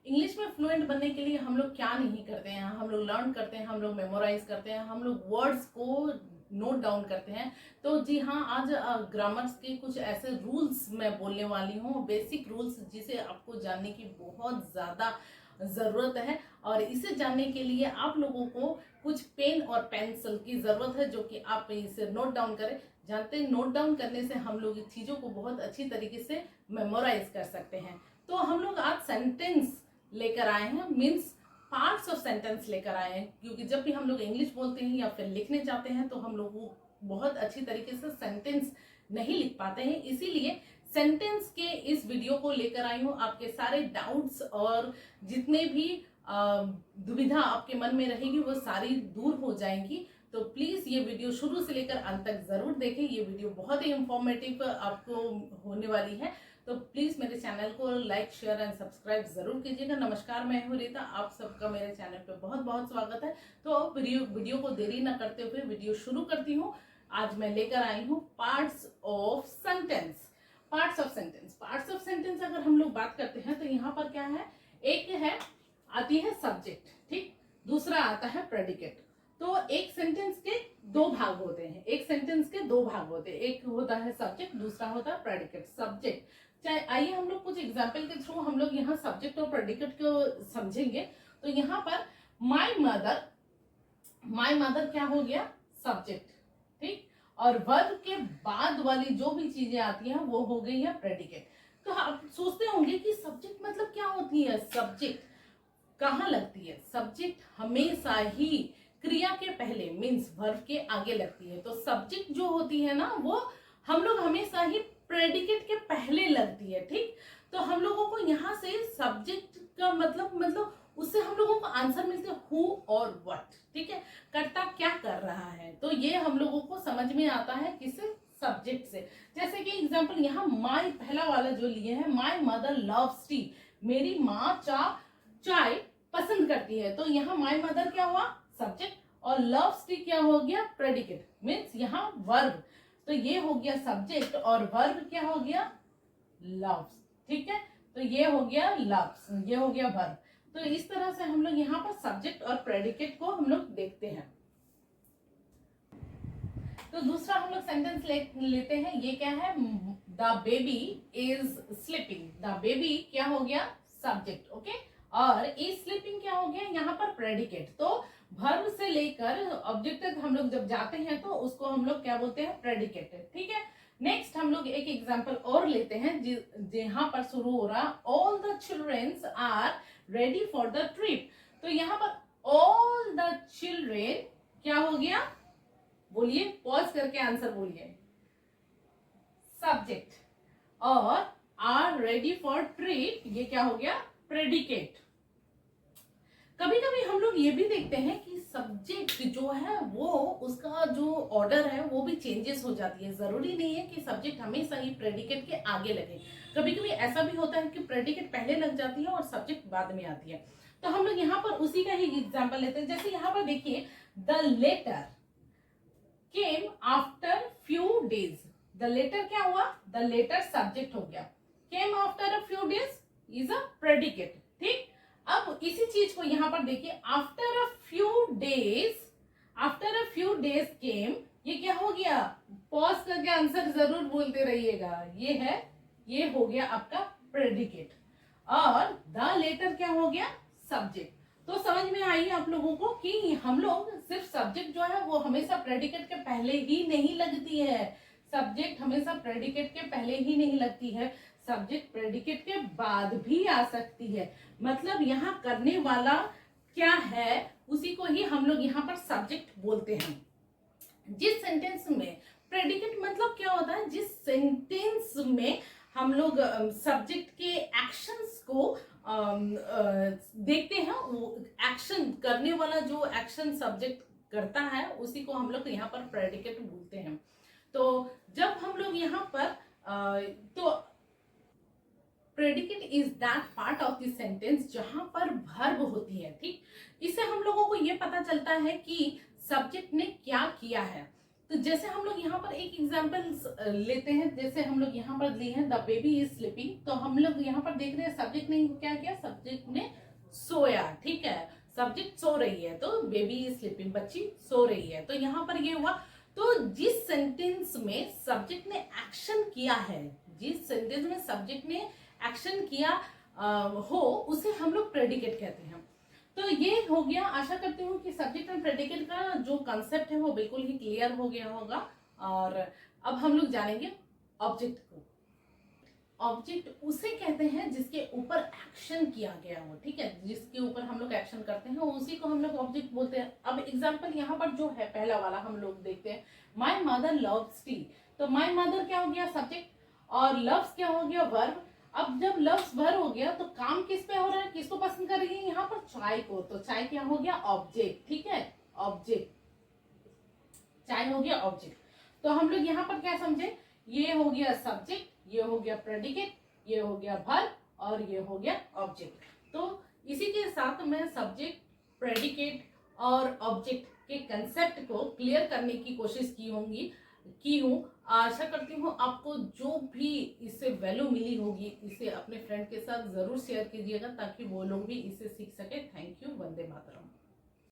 English में fluent बनने के लिए हम लोग क्या नहीं करते हैं, हम लोग लर्न करते हैं, हम लोग मेमोराइज करते हैं, हम लोग वर्ड्स को नोट डाउन करते हैं। तो जी हाँ, आज ग्रामर्स के कुछ ऐसे रूल्स मैं बोलने वाली हूँ, बेसिक रूल्स जिसे आपको जानने की बहुत ज़्यादा ज़रूरत है। और इसे जानने के लिए आप लोगों को कुछ पेन और पेंसिल की ज़रूरत है, जो कि आप इसे नोट डाउन करें। जानते हैं, नोट डाउन करने से हम लोग चीज़ों को बहुत अच्छी तरीके से मेमोराइज कर सकते हैं। तो हम लोग आज सेंटेंस लेकर आए हैं, मीन्स पार्ट्स ऑफ सेंटेंस लेकर आए हैं, क्योंकि जब भी हम लोग इंग्लिश बोलते हैं या फिर लिखने जाते हैं तो हम लोग वो बहुत अच्छी तरीके से सेंटेंस नहीं लिख पाते हैं। इसीलिए सेंटेंस के इस वीडियो को लेकर आई हूँ। आपके सारे डाउट्स और जितने भी दुविधा आपके मन में रहेगी वो सारी दूर हो जाएंगी। तो प्लीज ये वीडियो शुरू से लेकर अंत तक जरूर देखें। ये वीडियो बहुत ही इंफॉर्मेटिव आपको होने वाली है। तो प्लीज मेरे चैनल को लाइक, शेयर एंड सब्सक्राइब जरूर कीजिएगा। नमस्कार, मैं हूँ रीता, आप सबका मेरे चैनल पे बहुत बहुत स्वागत है। तो अब वीडियो को देरी न करते हुए वीडियो शुरू करती हूँ। आज मैं लेकर आई हूँ parts of sentence. Parts of sentence, parts of sentence अगर हम लोग बात करते हैं तो यहाँ पर क्या है, एक है आती है सब्जेक्ट, ठीक, दूसरा आता है प्रेडिकेट। तो एक सेंटेंस के दो भाग होते हैं, एक सेंटेंस के दो भाग होते हैं, एक होता है सब्जेक्ट, दूसरा होता है प्रेडिकेट। सब्जेक्ट, चाहे आइए हम लोग कुछ एग्जाम्पल के थ्रू हम लोग यहाँ सब्जेक्ट और प्रेडिकेट को समझेंगे। तो यहाँ पर माय मदर, माय मदर क्या हो गया, सब्जेक्ट, ठीक, और वर्ब के बाद वाली जो भी चीजें आती हैं वो हो गई है प्रेडिकेट। तो आप सोचते होंगे कि सब्जेक्ट मतलब क्या होती है, सब्जेक्ट कहाँ लगती है। सब्जेक्ट हमेशा ही क्रिया के पहले, मीन्स वर्ब के आगे लगती है। तो सब्जेक्ट जो होती है ना, वो हम लोग हमेशा ही प्रेडिकेट के पहले लगती है, ठीक। तो हम लोगों को यहाँ से सब्जेक्ट का मतलब उससे हम लोगों को आंसर मिलते हैं हु और व्हाट, ठीक है, कर्ता क्या कर रहा है। तो ये हम लोगों को समझ में आता है किससे, सब्जेक्ट से। जैसे कि एग्जाम्पल यहाँ माय पहला वाला जो लिए है, माय मदर लव्स टी, मेरी माँ चाय पसंद करती है। तो यहाँ माय मदर क्या हुआ, सब्जेक्ट, और लव्स टी क्या हो गया, प्रेडिकेट, मीन्स यहाँ वर्ब। तो ये हो गया सब्जेक्ट और वर्ब क्या हो गया, लव्स, ठीक है। तो ये हो गया लव्स, ये हो गया वर्ब। तो इस तरह से हम लोग यहाँ पर सब्जेक्ट और प्रेडिकेट को हम लोग देखते हैं। तो दूसरा हम लोग सेंटेंस लेते हैं। ये क्या है, the baby is sleeping. The baby क्या हो गया, सब्जेक्ट, ओके, और इज स्लीपिंग क्या हो गया, यहाँ पर प्रेडिकेट। तो वर्ब से लेकर ऑब्जेक्ट तक हम लोग जब जाते हैं तो उसको हम लोग क्या बोलते हैं, प्रेडिकेट, ठीक है। नेक्स्ट हम लोग एक एग्जांपल और लेते हैं, जहां पर शुरू हो रहा, all the childrens are ready for the trip. तो यहाँ पर ऑल द चिल्ड्रेन क्या हो गया, बोलिए, पॉज करके आंसर बोलिए, सब्जेक्ट, और आर रेडी फॉर ट्रिप ये क्या हो गया, प्रेडिकेट। कभी कभी हम लोग ये भी देखते हैं कि सब्जेक्ट जो है वो उसका जो ऑर्डर है वो भी चेंजेस हो जाती है। जरूरी नहीं है कि सब्जेक्ट हमेशा ही प्रेडिकेट के आगे लगे। कभी कभी ऐसा भी होता है कि प्रेडिकेट पहले लग जाती है और सब्जेक्ट बाद में आती है। तो हम लोग यहाँ पर उसी का ही एग्जाम्पल लेते हैं। जैसे यहाँ पर देखिए, the letter came after few days. The letter क्या हुआ, द लेटर सब्जेक्ट हो गया, came after a few days is a predicate, ठीक। अब इसी चीज को यहां पर देखिए, after a few days, after a few days came, ये क्या हो गया, पॉज करके आंसर जरूर बोलते रहिएगा, ये है, ये हो गया आपका प्रेडिकेट, और द लेटर क्या हो गया, सब्जेक्ट। तो समझ में आई आप लोगों को कि हम लोग सिर्फ सब्जेक्ट जो है वो हमेशा प्रेडिकेट के पहले ही नहीं लगती है। सब्जेक्ट हमेशा प्रेडिकेट के पहले ही नहीं लगती है, सब्जेक्ट प्रेडिकेट के बाद भी आ सकती है। मतलब यहाँ करने वाला क्या है उसी को ही हम लोग यहाँ पर सब्जेक्ट बोलते हैं। जिस सेंटेंस में प्रेडिकेट मतलब क्या होता है, जिस सेंटेंस में हम लोग सब्जेक्ट के एक्शंस को देखते हैं, वो एक्शन करने वाला जो एक्शन सब्जेक्ट करता है उसी को हम लोग यहाँ पर प्रेडिकेट बोलते हैं। तो जब हम लोग यहाँ पर तो predicate is that part of the sentence जहां पर वर्ब होती है, ठीक। इससे हम लोगों को ये पता चलता है कि सब्जेक्ट ने क्या किया है। तो जैसे हम लोग यहाँ पर एक एग्जांपल लेते हैं, जैसे हम लोग यहाँ पर लिए हैं द बेबी इज स्लीपिंग, तो हम लोग यहाँ पर देख रहे हैं सब्जेक्ट ने क्या किया, सब्जेक्ट ने सोया, ठीक है, सब्जेक्ट सो रही है, तो बेबी इज स्लीपिंग, बच्ची सो रही है, तो यहाँ पर ये हुआ। तो जिस सेंटेंस में सब्जेक्ट ने एक्शन किया है, जिस सेंटेंस में सब्जेक्ट ने एक्शन किया हो, उसे हम लोग प्रेडिकेट कहते हैं। तो ये हो गया। आशा करती हूँ कि सब्जेक्ट एंड प्रेडिकेट का जो कंसेप्ट है वो बिल्कुल ही क्लियर हो गया होगा। और अब हम लोग जानेंगे ऑब्जेक्ट को। ऑब्जेक्ट उसे कहते हैं जिसके ऊपर एक्शन किया गया हो, ठीक है, जिसके ऊपर हम लोग एक्शन करते हैं उसी को हम लोग ऑब्जेक्ट बोलते हैं। अब एग्जांपल यहाँ पर जो है पहला वाला हम लोग देखते हैं, माय मदर लव्स टी, तो माय मदर क्या हो गया, सब्जेक्ट, और लव्स क्या हो गया, वर्ब। अब जब लव्स वर्ब हो गया तो काम किस पे हो रहा है, किसको पसंद कर रही है यहाँ पर, चाय को, तो चाय क्या हो गया, ऑब्जेक्ट, ठीक है, ऑब्जेक्ट, चाय हो गया ऑब्जेक्ट। तो हम लोग यहाँ पर क्या समझे, ये हो गया सब्जेक्ट, ये हो गया प्रेडिकेट, ये हो गया वर्ब, और ये हो गया ऑब्जेक्ट। तो इसी के साथ मैं सब्जेक्ट, प्रेडिकेट और ऑब्जेक्ट के कंसेप्ट को क्लियर करने की कोशिश की हूँ। आशा करती हूँ आपको जो भी इससे वैल्यू मिली होगी, इसे अपने फ्रेंड के साथ जरूर शेयर कीजिएगा ताकि वो लोग भी इसे सीख सके। Thank you. वंदे मातरम।